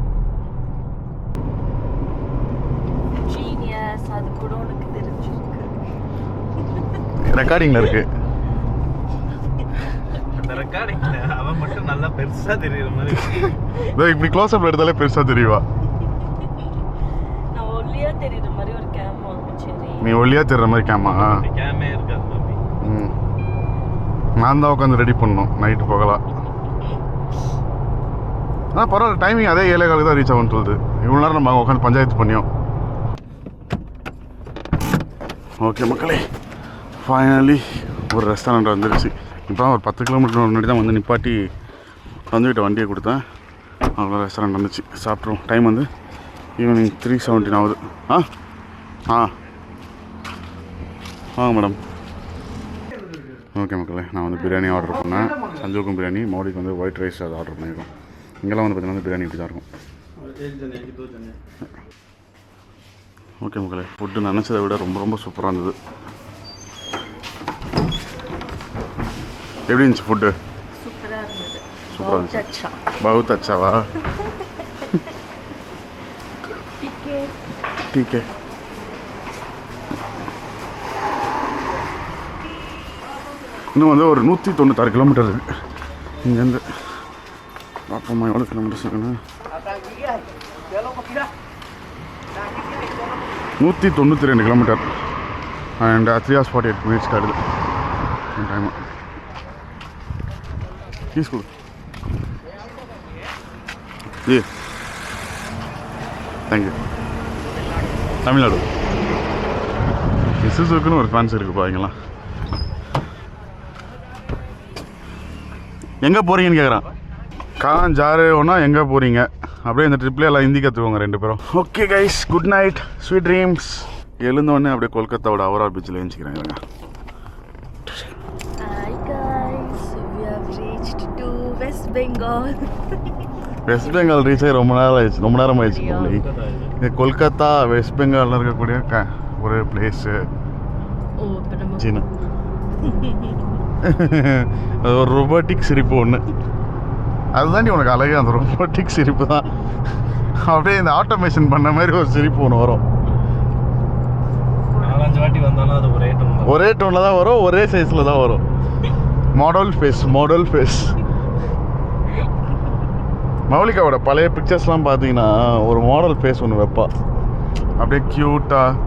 [SPEAKER 2] ஜீனியஸ், அது கூட உனக்கு தெரிஞ்சிருக்கு.
[SPEAKER 1] ரெக்கார்டிங்ல இருக்கு.
[SPEAKER 4] அந்த ரெக்கார்டிங்ல அவன் மட்டும் நல்லா பெருசா தெரியுற மாதிரி.
[SPEAKER 1] இப்படி க்ளோஸ் அப்ல எடுத்தாலே பெருசா தெரியவா?
[SPEAKER 2] நான் ஒல்லியா தெரியுற மாதிரி ஒரு கேம் வாங்குச்சேன்.
[SPEAKER 1] நீ ஒல்லியா தெரியுற மாதிரி கேமா?
[SPEAKER 4] கேமே இருக்காது மாமி.
[SPEAKER 1] நான் தான் உட்காந்து ரெடி பண்ணணும், நைட்டு போகலாம். ஆனால் பரவாயில்ல, டைமிங் அதே 7:15 தான் ரீச் ஆகும்னு சொல்லுது. இவ்வளோ நேரம் நம்ம உட்காந்து பஞ்சாயத்து பண்ணியோம். ஓகே மக்களே, ஃபைனலி ஒரு ரெஸ்டாரண்ட் வந்துருச்சு. இப்போ ஒரு 10 கிலோமீட்டர் முன்னாடி தான் வந்து நிப்பாட்டி வந்துவிட்ட வண்டியை கொடுத்தேன். அவ்வளோ ரெஸ்டாரண்ட் வந்துச்சு, சாப்பிட்ருவோம். டைம் வந்து ஈவினிங் 3:17 ஆகுது. வாங்க மேடம். ஓகே மக்களே, நான் வந்து பிரியாணி ஆர்டர் பண்ணேன். சஞ்சுக்கும் பிரியாணி, மோடிக்கு வந்து ஒயிட் ரைஸ் அது ஆர்டர் பண்ணியிருக்கோம். இங்கெல்லாம் வந்து பார்த்தீங்கன்னா பிரியாணி இப்படி தான் இருக்கும். ஓகே மக்களே, ஃபுட்டு நினச்சதை விட ரொம்ப ரொம்ப சூப்பராக இருந்தது. எப்படி இருந்துச்சு ஃபுட்டு?
[SPEAKER 2] சூப்பரா இருந்தது.
[SPEAKER 1] சூப்பராக இருந்துச்சு.
[SPEAKER 2] अच्छा
[SPEAKER 1] बहुत अच्छा வா? ठीक है. இன்னும் வந்து ஒரு 196 கிலோமீட்டர் இருக்குது இங்கேருந்து. பார்ப்போம்மா எவ்வளோ கிலோமீட்டர்ஸ் இருக்குன்னு. 192 கிலோமீட்டர் அண்ட் 3 hours 48 minutes காடுது டைமு. ஃபீஸ் கொடு. தேங்க்யூ. தமிழ்நாடு இசுசுக்குன்னு ஒரு ஃபேன்ஸ் இருக்குப்பா இங்கெல்லாம். எங்கே போகிறீங்கன்னு கேட்குறான். கான் ஜாரு ஒன்றா எங்கே போகிறீங்க? அப்படியே இந்த ட்ரிப்லேயே எல்லாம் ஹிந்தி கற்றுக்கோங்க 2 பேரும். Okay guys, good night, sweet dreams. எழுந்தோடனே அப்படியே கொல்கத்தாவோட அவரா பீச்சில் எழுந்திக்கிறேன். இவங்க
[SPEAKER 2] Hi guys, we have reached to West Bengal.
[SPEAKER 1] West Bengal reach ஆகி ரொம்ப நேரம் ஆயிடுச்சு. இது கொல்கத்தா வெஸ்ட் பெங்காலில் இருக்கக்கூடிய ஒரு பிளேஸு.
[SPEAKER 2] ஓ, இப்போ நம்ம
[SPEAKER 1] சீனா அது ஒரு ரொபோட்டிக் சிரிப்பு ஒன்று. அதுதாண்டி உனக்கு அழகே, அந்த ரொபோட்டிக் சிரிப்பு தான். அப்படியே இந்த ஆட்டோமேஷன் பண்ண மாதிரி ஒரு சிரிப்பு ஒன்று வரும்.
[SPEAKER 4] 4-5 வாட்டி வந்தாலும் அது ஒரே
[SPEAKER 1] டோனில் தான் வரும், ஒரே சைஸில் தான் வரும். Model face. மௌலிகாவோட பழைய பிக்சர்ஸ்லாம் பார்த்தீங்கன்னா ஒரு மாடல் ஃபேஸ் ஒன்று வைப்பா, அப்படியே க்யூட்டாக,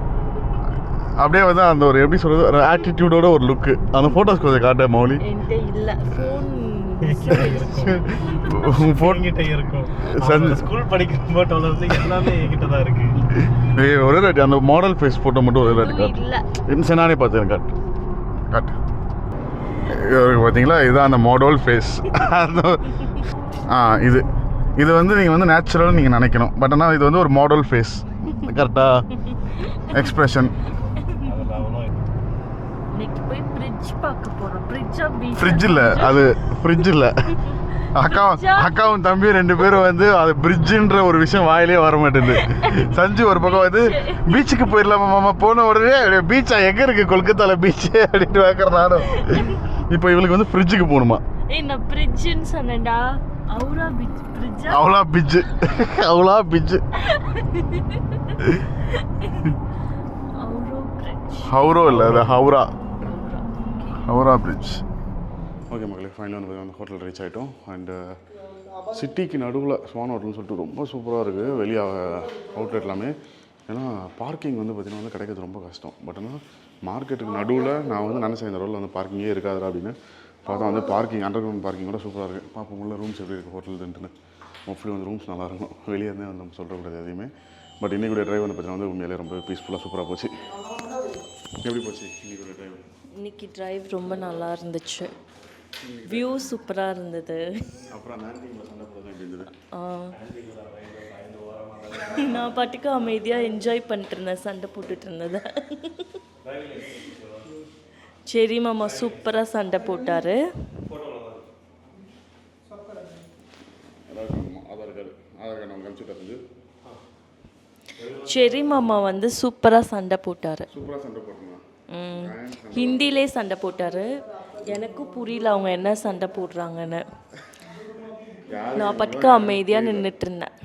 [SPEAKER 1] அப்படியே வந்து அந்த ஒரு எப்படி சொல்கிறது, ஒரு ஆட்டிடியூடோட ஒரு லுக்கு. அந்த ஃபோட்டோஸ் கொஞ்சம் காட்ட மௌலி.
[SPEAKER 2] என்கிட்ட இல்லை ஃபோன்.
[SPEAKER 4] கிட்ட இருக்கும். ஸ்கூல் படிக்கிற போட்டோல இருந்து எல்லாமே என்கிட்ட தான் இருக்கு.
[SPEAKER 1] ஒரே ராட்டி அந்த மாடல் ஃபேஸ் ஃபோட்டோ மட்டும் ஒரே ராட்டி காட்டு.
[SPEAKER 2] இல்லை
[SPEAKER 1] நானே பார்த்துக்கிறேன். காட்டு. பார்த்தீங்களா, இதுதான் அந்த மாடல் ஃபேஸ். இது வந்து நீங்கள் வந்து நேச்சுரல் நீங்கள் நினைக்கணும். பட் ஆனால் இது வந்து ஒரு மாடல் ஃபேஸ். கரெக்டாக எக்ஸ்பிரஷன்.
[SPEAKER 2] இன்னைக்கு போய் ஃப்ரிட்ஜ் பார்க்க போகிறோம். ஃப்ரிட்ஜ் இல்லை,
[SPEAKER 1] அது ஃப்ரிட்ஜ் இல்லை, அக்காவும் தம்பி 2 பேரும் வந்து அது பிரிட்ஜுன்ற ஒரு விஷயம் வாயிலே வர மாட்டேங்குது. சஞ்சு ஒரு பக்கம் வந்து பீச்சுக்கு போயிடலாமா மாமா, போன உடனே பீச்சா எங்கே இருக்கு கொல்கத்தால பீச்சு அப்படின்னு வைக்கிறேன் நானும். இப்போ இவளுக்கு வந்து ஃப்ரிட்ஜுக்கு போகணுமா.
[SPEAKER 2] நான் பிரிட்ஜுன்னு சொன்னேன்டா. அவுரா பீச் பிரிட்ஜா?
[SPEAKER 1] அவ்வளோ பீச்சு அவ்வளோ பீச்சு ஹவுரோ இல்லை அது ஹவுரா பிரிட்ஜ். ஓகே மக்களே, ஃபைனலாக வந்து ஹோட்டல் ரீச் ஆகிட்டோம். அண்டு சிட்டிக்கு நடுவில் ஸ்வான் ஹோட்டல்னு சொல்லிட்டு ரொம்ப சூப்பராக இருக்குது. வெளியே அவுட்லெட் எல்லாமே. ஏன்னா பார்க்கிங் வந்து பார்த்திங்கன்னா வந்து கிடைக்கிறது ரொம்ப கஷ்டம். பட் ஆனால் மார்க்கெட்டுக்கு நடுவில் நான் வந்து நினச்சேன் இந்த ரோட்டில் வந்து பார்க்கிங்கே இருக்காதுடா அப்படின்னு. பார்த்தா வந்து பார்க்கிங் அண்டர் கிரவுண்ட் பார்க்கிங் கூட சூப்பராக இருக்குது. பார்ப்போம் உள்ள ரூம்ஸ் எப்படி இருக்குது ஹோட்டல்ன்ட்டுன்னு. மோஸ்ட்லி வந்து ரூம்ஸ் நல்லாயிருக்கும். வெளியே இருந்தே வந்து நம்ம சொல்கிறக்கூடாது எதையுமே. பட் இன்றைக்குடைய ட்ரைவ் வந்து பார்த்தீங்கன்னா வந்து உண்மையிலே ரொம்ப பீஸ்ஃபுல்லாக சூப்பராக போச்சு. எப்படி போச்சு இன்றைக்குடைய ட்ரைவ்?
[SPEAKER 2] இன்னைக்கு டிரைவ் ரொம்ப நல்லா இருந்துச்சு. வியூ சூப்பராக இருந்தது.
[SPEAKER 1] அப்புறம் சண்டை போட எப்படி இருந்தது?
[SPEAKER 2] நான் பாட்டுக்கு அமைதியாக என்ஜாய் பண்ணிட்டு இருந்தேன், சண்டை போட்டுட்டு இருந்ததை. சரி மாமா சூப்பராக சண்டை போட்டார். செரி மாமா வந்து சூப்பராக சண்டை போட்டார். ஹிந்திலே சண்டை போட்டார். எனக்கும் புரியல அவங்க என்ன சண்டை போடுறாங்கன்னு. நான் பாட்டுக்கு அமைதியாக நின்றுட்டு இருந்தேன்.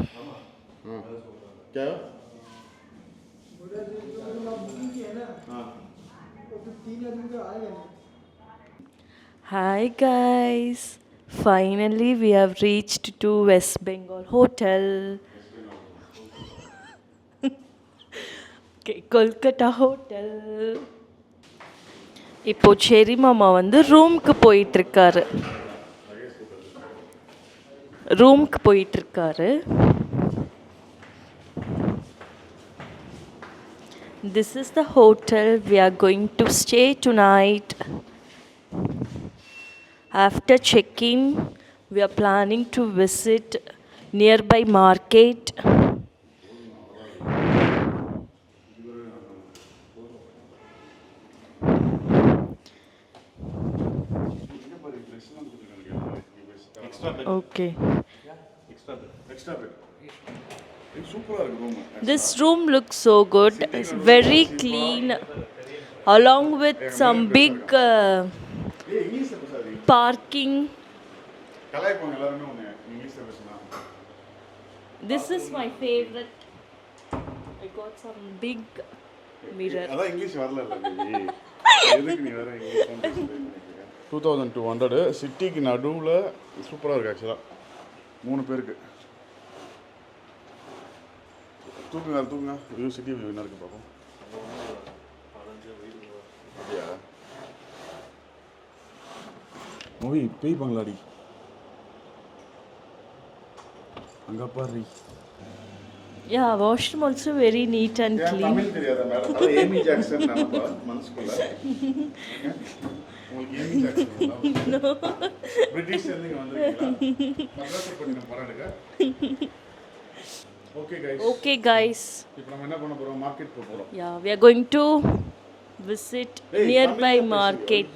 [SPEAKER 2] Hi guys, finally we have reached to West Bengal Hotel. Okay, Kolkata Hotel. இப்போ செரி மாமா வந்து ரூம்க்கு போயிட்டுருக்காரு. This is the hotel we are going to stay tonight. After check-in, we are planning to visit nearby market. Okay. This room looks so good. It's very clean, along with some big parking. This is my favorite. I got some big mirror.
[SPEAKER 1] 2200 சிட்டிக்கு நடுவில் சூப்பராக இருக்குது. ஆக்சுவலாக 3 பேருக்கு. தூக்குங்க view city view என்ன இருக்குது பார்ப்போம். அப்படியா மூவி பேய் பங்களாடி அங்கே பாரு.
[SPEAKER 2] Yeah, washroom also very neat and clean.
[SPEAKER 1] Tamil தெரியாத மேடம், அது ஏமி ஜாக்சன் நினைப்பா மனசுக்குள்ள. உங்களுக்கு ஏமி ஜாக்சன் பிரிட்டிஷ் இருந்து வந்திருக்கீங்களா? பக்கத்துல பண்ணி நம்ம படம் எடுக்க. Okay guys. இப்போ நம்ம என்ன பண்ண போறோம்? மார்க்கெட் போக போறோம்.
[SPEAKER 2] Yeah, we are going to visit nearby market.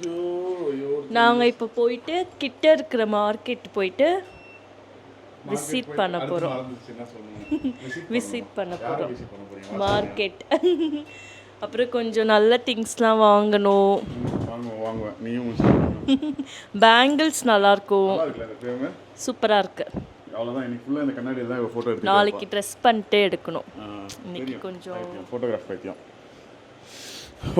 [SPEAKER 2] நாங்க இப்போ போயிட்டு கிட்ட இருக்கிற மார்க்கெட் போயிட்டு விசிட் பண்ண போறோம். மார்க்கெட். அப்புறம் கொஞ்சம் நல்ல திங்ஸ்லாம் வாங்கணும்.
[SPEAKER 1] வாங்குவேன். நீயும்
[SPEAKER 2] பேங்கிள்ஸ் நல்லா இருக்கும். சூப்பராக இருக்கு.
[SPEAKER 1] அவ்வளோதான். இன்னைக்கு ஃபுல்லாக இந்த கண்ணாடியில் தான் ஃபோட்டோ எடுத்து
[SPEAKER 2] நாளைக்கு ட்ரெஸ் பண்ணிட்டே எடுக்கணும். இன்னைக்கு கொஞ்சம்
[SPEAKER 1] ஃபோட்டோகிராஃப் பைத்தியம்.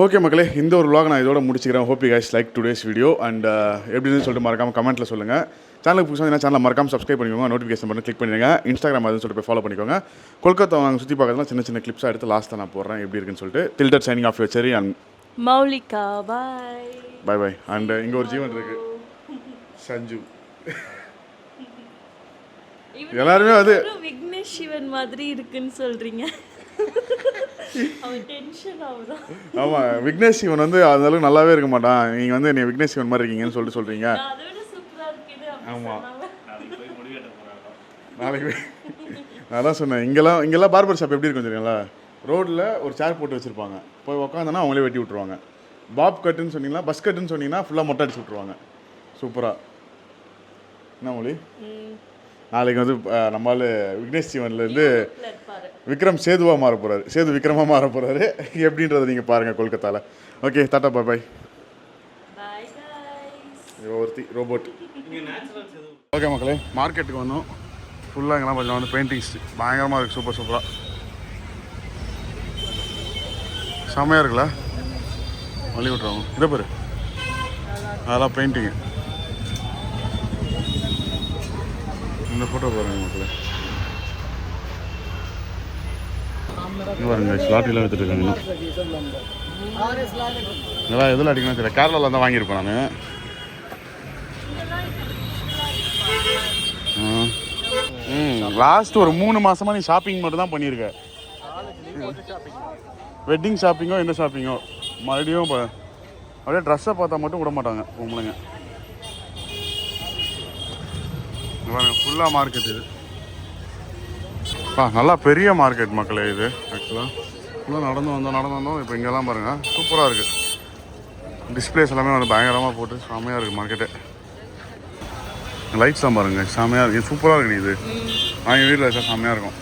[SPEAKER 1] ஓகே மக்களே, இந்த ஒரு vlog நான் இதோட முடிச்சுக்கிறேன். Hope you guys like today's video. And எப்படின்னு சொல்லிட்டு மறக்காமல் கமெண்ட்டில் சொல்லுங்கள். சேனலுக்கு புதுசாக சேனலை மறக்காமல் சப்ஸ்கிரைப் பண்ணிக்கோங்க. நோட்டிஃபிகேஷன் பண்ணி கிளிக் பண்ணிடுங்க. இன்ஸ்டாகிராம் அதுன்னு சொல்லிட்டு போய் ஃபாலோ பண்ணிக்கோங்க. கொல்கத்தா நாங்கள் சுற்றி பார்க்கறதுலாம் சின்ன சின்ன கிளிப்ஸாக எடுத்து லாஸ்ட்டாக நான் போடுறேன் எப்படி இருக்குன்னு சொல்லிட்டு. Till that signing off your செரி and
[SPEAKER 2] Moulika. Bye
[SPEAKER 1] bye. And இங்கே ஒரு ஜீவன் இருக்கு, சஞ்சு. எல்லாருமே வந்து
[SPEAKER 2] விக்னேஷ் சிவன் மாதிரி இருக்குன்னு சொல்றீங்க. அவன் டென்ஷன் ஆகுதான்.
[SPEAKER 1] ஆமாம், விக்னேஷ் சிவன் வந்து அதனால நல்லாவே இருக்க மாட்டான். நீங்கள் வந்து நீ விக்னேஷ் சிவன் மாதிரி இருக்கீங்கன்னு சொல்லிட்டு சொல்கிறீங்க. ஆமாம், நாளைக்கு நான் தான் சொன்னேன். இங்கெல்லாம் பார்பர் ஷாப் எப்படி இருக்கும் தெரியுங்களா? ரோட்டில் ஒரு சேர் போட்டு வச்சுருப்பாங்க. போய் உக்காந்தோன்னா அவங்களே வெட்டி விட்ருவாங்க. பாப் கட்டுன்னு சொன்னீங்கன்னா, பஸ் கட்டுன்னு சொன்னீங்கன்னா ஃபுல்லாக மொட்டை அடிச்சு விட்ருவாங்க. சூப்பராக என்ன மொழி நாளைக்கு வந்து நம்மளால விக்னேஷ் சிவன்லேருந்து
[SPEAKER 2] இருப்பாரு.
[SPEAKER 1] விக்ரம் சேதுவாக மாற போகிறாரு, சேது விக்ரமாக மாற போகிறாரு எப்படின்றத நீங்கள் பாருங்கள் கொல்கத்தாவில். ஓகே டாட்டா பாய் பாய்.
[SPEAKER 2] பாய் गाइस.
[SPEAKER 1] ஒருத்தி ரோபோட். ஓகே மக்களே, மார்க்கெட்டுக்கு வந்தோம். ஃபுல்லாக இங்கெல்லாம் கொஞ்சம் வந்து பெயிண்டிங்ஸ் பயங்கரமாக இருக்குது, சூப்பர் சூப்பராக செம்மையாக இருக்குல்ல. வழி விட்ருவாங்க இதை பேர் அதெல்லாம் பெயிண்டிங்கு. இந்த ஃபோட்டோ பாருங்க மக்களே, இங்கே பாருங்க ஸ்லாட்டிலாம் எடுத்துகிட்டு இருக்காங்க. இதெல்லாம் எதில் அடிக்கணும் தெரியல, கேரளாவில் தான் வாங்கியிருப்பேன் நான். லாஸ்ட் ஒரு 3 மாதமாக நீ ஷாப்பிங் மட்டும் தான் பண்ணியிருக்க. வெட்டிங் ஷாப்பிங்கோ எந்த ஷாப்பிங்கோ மறுபடியும் அப்படியே ட்ரெஸ்ஸை பார்த்தா மட்டும் விட மாட்டாங்க பொம்பளைங்க. ஃபுல்லாக மார்க்கெட் இது. நல்லா பெரிய மார்க்கெட் மக்களே இது. ஆக்சுவலாக ஃபுல்லாக நடந்து வந்தோம். இப்போ இங்கெல்லாம் பாருங்கள் சூப்பராக இருக்குது. டிஸ்பிளேஸ் எல்லாமே வந்து பயங்கரமாக போட்டு செம்மையாக இருக்குது மார்க்கெட்டு. லைட்ஸ்லாம் பாருங்கள் செம்மையாக இருக்குது, சூப்பராக இருக்குது. இது எங்கள் வீட்டில் வச்சா செம்மையாக இருக்கும்.